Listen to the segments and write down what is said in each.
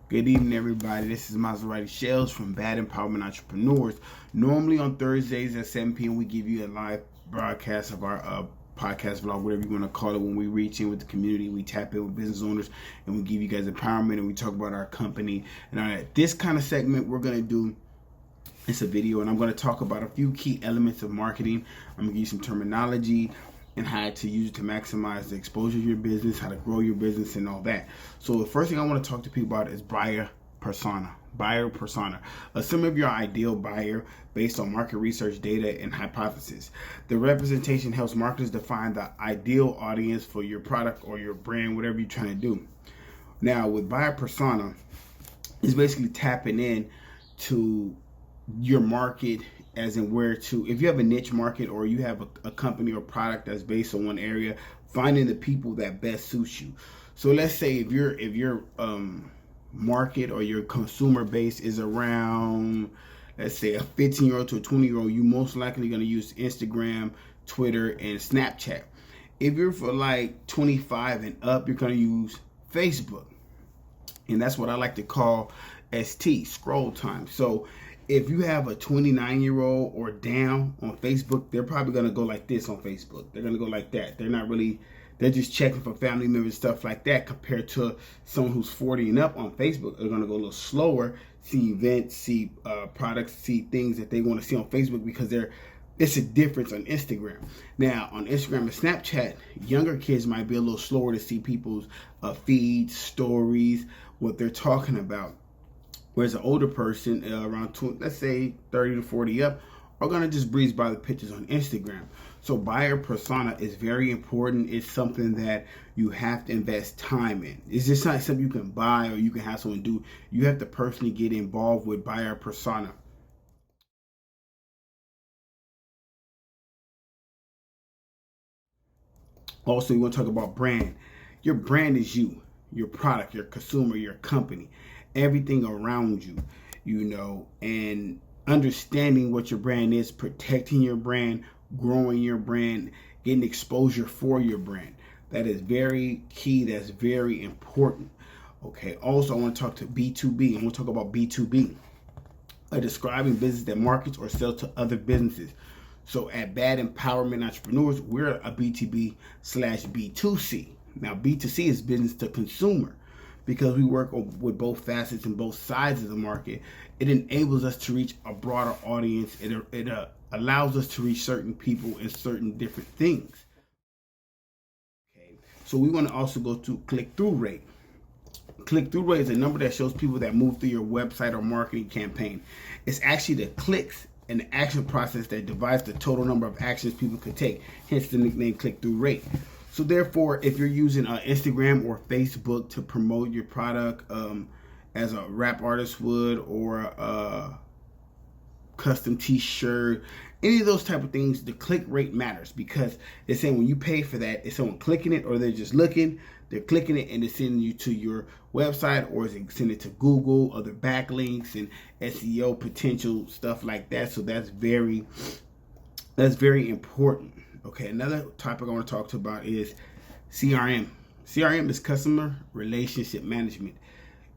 Good evening, everybody. This is Maserati Shellz from Bad Empowerment Entrepreneurs. Normally on Thursdays at 7 p.m. we give you a live broadcast of our podcast vlog, whatever you want to call it. When we reach in with the community, we tap in with business owners, and we give you guys empowerment, and we talk about our company. And all that. This kind of segment we're going to do, it's a video, and I'm going to talk about a few key elements of marketing. I'm going to give you some terminology and how to use it to maximize the exposure of your business, how to grow your business, and all that. So the first thing I want to talk to people about is buyer persona. Buyer persona. Assume of your ideal buyer based on market research data and hypothesis. The representation helps marketers define the ideal audience for your product or your brand, whatever you're trying to do. Now, with buyer persona, it's basically tapping in to your market, as in where to, if you have a niche market or you have a company or product that's based on one area, finding the people that best suits you. So let's say if your market or your consumer base is around, let's say a 15-year-old to a 20-year-old, you most likely going to use Instagram, Twitter, and Snapchat. If you're for like 25 and up, you're going to use Facebook. And that's what I like to call ST, scroll time. So if you have a 29-year-old or down on Facebook, they're probably going to go like this on Facebook. They're going to go like that. They're just checking for family members, stuff like that, compared to someone who's 40 and up on Facebook. They're going to go a little slower, see events, see products, see things that they want to see on Facebook, because it's a difference on Instagram. Now, on Instagram and Snapchat, younger kids might be a little slower to see people's feeds, stories, what they're talking about. Whereas an older person, around, let's say 30 to 40 up, are going to just breeze by the pictures on Instagram. So buyer persona is very important. It's something that you have to invest time in. It's just not something you can buy or you can have someone do. You have to personally get involved with buyer persona. Also, you want to talk about brand. Your brand is you, your product, your consumer, your company, everything around you, and understanding what your brand is, protecting your brand, growing your brand, getting exposure for your brand. That is very key. That's very important. Okay. Also, I want to talk to B2B. I want to talk about B2B, describing business that markets or sells to other businesses. So at Bad Empowerment Entrepreneurs, we're a B2B/B2C. Now, B2C is business to consumer. Because we work with both facets and both sides of the market, it enables us to reach a broader audience. It allows us to reach certain people and certain different things. Okay, so we want to also go to click-through rate. Click-through rate is a number that shows people that move through your website or marketing campaign. It's actually the clicks and the action process that divides the total number of actions people could take, hence the nickname click-through rate. So therefore, if you're using Instagram or Facebook to promote your product as a rap artist would, or a custom t-shirt, any of those type of things, the click rate matters, because it's saying when you pay for that, is someone clicking it, or they're just looking, they're clicking it and it's sending you to your website, or is it sending it to Google, other backlinks and SEO potential, stuff like that. So that's very important. Okay, another topic I want to talk about is CRM. CRM is customer relationship management.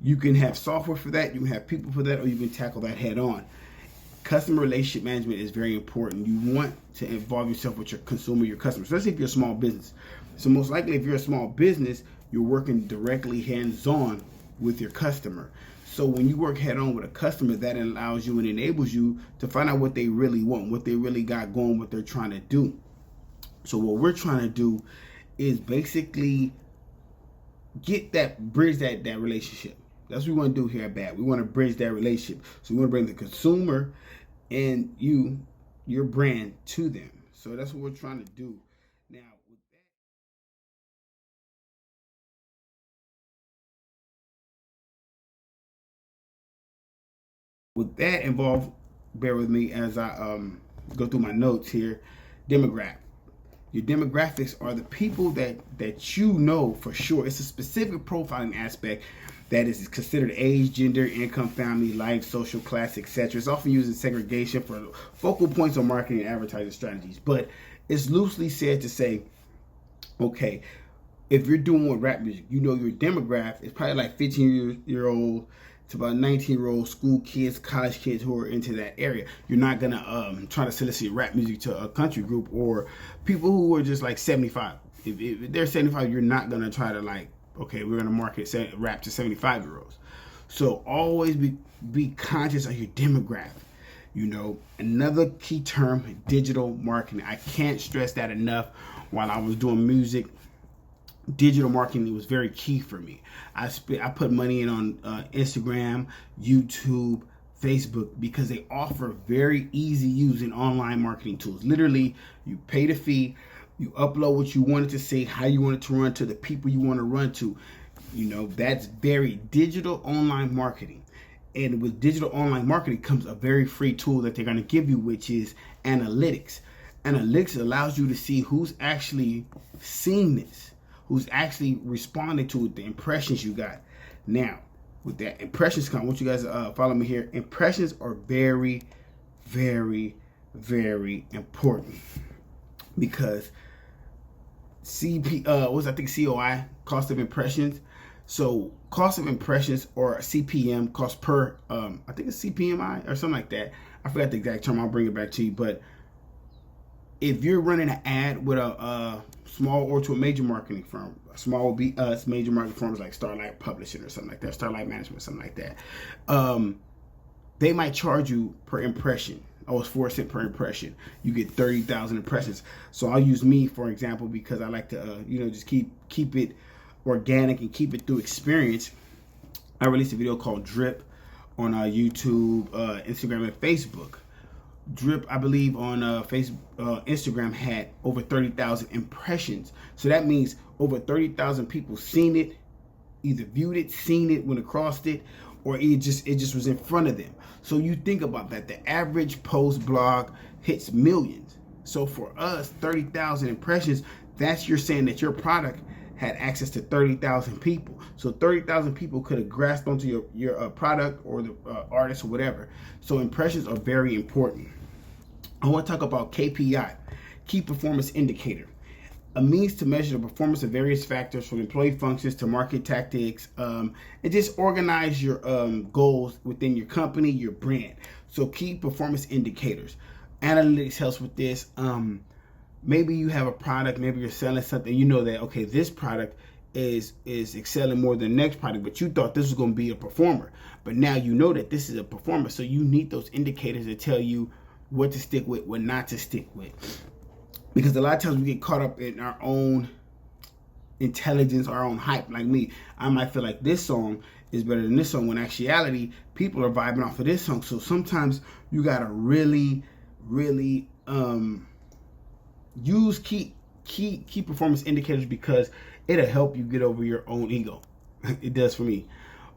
You can have software for that, you can have people for that, or you can tackle that head on. Customer relationship management is very important. You want to involve yourself with your consumer, your customer, especially if you're a small business. So most likely if you're a small business, you're working directly hands-on with your customer. So when you work head-on with a customer, that allows you and enables you to find out what they really want, what they really got going, what they're trying to do. So what we're trying to do is basically bridge that relationship. That's what we want to do here at BAD. We want to bridge that relationship. So we want to bring the consumer and your brand to them. So that's what we're trying to do. Now, with that involved, bear with me as I go through my notes here. Demographic. Your demographics are the people that you know for sure. It's a specific profiling aspect that is considered age, gender, income, family, life, social class, etc. It's often used in segregation for focal points on marketing and advertising strategies. But it's loosely said to say, okay, if you're doing rap music, you know your demographic is probably like 15-year-old to about 19-year-old school kids, college kids who are into that area. You're not gonna try to solicit rap music to a country group or people who are just like 75. If they're 75, you're not gonna try to like, okay, we're gonna market rap to 75-year-olds. So always be conscious of your demographic. You know, another key term, digital marketing. I can't stress that enough. While I was doing music, digital marketing was very key for me. I put money in on Instagram, YouTube, Facebook, because they offer very easy using online marketing tools. Literally, you pay the fee, you upload what you want it to say, how you want it to run to the people you want to run to. You know, that's very digital online marketing. And with digital online marketing comes a very free tool that they're going to give you, which is analytics. Analytics allows you to see who's actually seeing this, who's actually responding to it, the impressions you got. Now, with that impressions count, I want you guys to follow me here. Impressions are very, very, very important because COI, cost of impressions. So cost of impressions, or CPM, cost per, I think it's CPMI or something like that. I forgot the exact term. I'll bring it back to you. But if you're running an ad with a small or to a major marketing firm, small will be major marketing firms like Starlight Publishing or something like that, Starlight Management, something like that. They might charge you per impression. Oh, it's 4 cents per impression. You get 30,000 impressions. So I'll use me for example because I like to, just keep it organic and keep it through experience. I released a video called Drip on YouTube, Instagram, and Facebook. Drip, I believe, on Instagram had over 30,000 impressions. So that means over 30,000 people seen it, either viewed it, seen it, went across it, or it just was in front of them. So you think about that. The average post blog hits millions. So for us, 30,000 impressions, that's you're saying that your product had access to 30,000 people. So 30,000 people could have grasped onto your product or the artist or whatever. So impressions are very important. I want to talk about KPI, key performance indicator, a means to measure the performance of various factors from employee functions to market tactics, and just organize your goals within your company, your brand. So key performance indicators. Analytics helps with this. Maybe you have a product, maybe you're selling something, you know that, okay, this product is excelling more than the next product, but you thought this was going to be a performer. But now you know that this is a performer, so you need those indicators to tell you what to stick with, what not to stick with. Because a lot of times we get caught up in our own intelligence, our own hype. Like me, I might feel like this song is better than this song, when in actuality, people are vibing off of this song. So sometimes you got to really, really use key performance indicators because it'll help you get over your own ego. It does for me.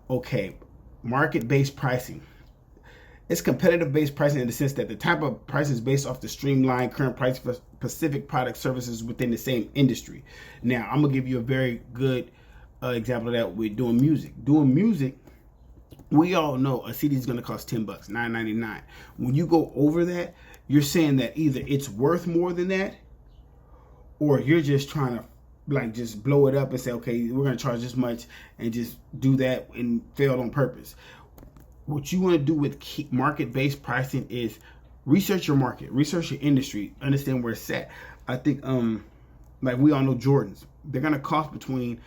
Okay, market-based pricing. It's competitive-based pricing in the sense that the type of pricing is based off the streamlined current price for specific product services within the same industry. Now, I'm gonna give you a very good example of that with doing music. Doing music, we all know a CD is gonna cost $10, $9.99. When you go over that, you're saying that either it's worth more than that, or you're just trying to like just blow it up and say, okay, we're going to charge this much and just do that and fail on purpose. What you want to do with market-based pricing is research your market, research your industry, understand where it's at. I think, like we all know Jordans, they're going to cost between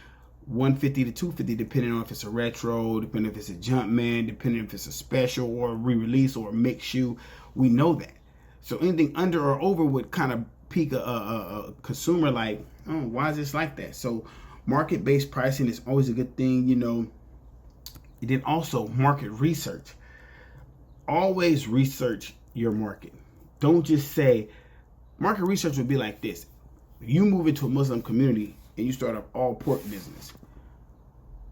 $150 to $250, depending on if it's a retro, depending if it's a Jumpman, depending if it's a special or a re-release or a mixed shoe. We know that. So anything under or over would kind of pique a consumer like, oh, why is this like that? So market-based pricing is always a good thing, And then also market research. Always research your market. Don't just say, market research would be like this. You move into a Muslim community and you start an all pork business.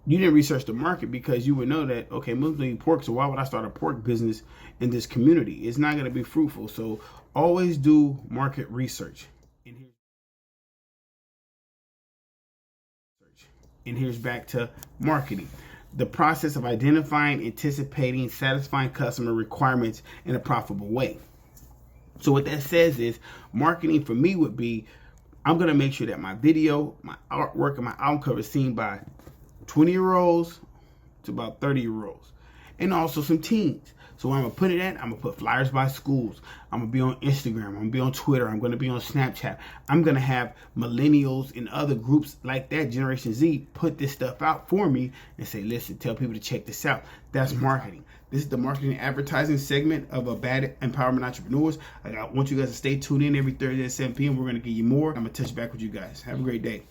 You didn't research the market because you would know that, okay, Muslims eat pork, so why would I start a pork business in this community? It's not going to be fruitful. So always do market research. And here's back to marketing. The process of identifying, anticipating, satisfying customer requirements in a profitable way. So what that says is marketing for me would be, I'm going to make sure that my video, my artwork, and my album cover is seen by 20-year-olds to about 30-year-olds. And also some teens. So where I'm going to put it at, I'm going to put flyers by schools. I'm going to be on Instagram. I'm going to be on Twitter. I'm going to be on Snapchat. I'm going to have millennials and other groups like that, Generation Z, put this stuff out for me and say, listen, tell people to check this out. That's marketing. This is the marketing and advertising segment of a Bad Empowerment Entrepreneurs. I want you guys to stay tuned in every Thursday at 7 p.m. We're going to give you more. I'm going to touch back with you guys. Have a great day.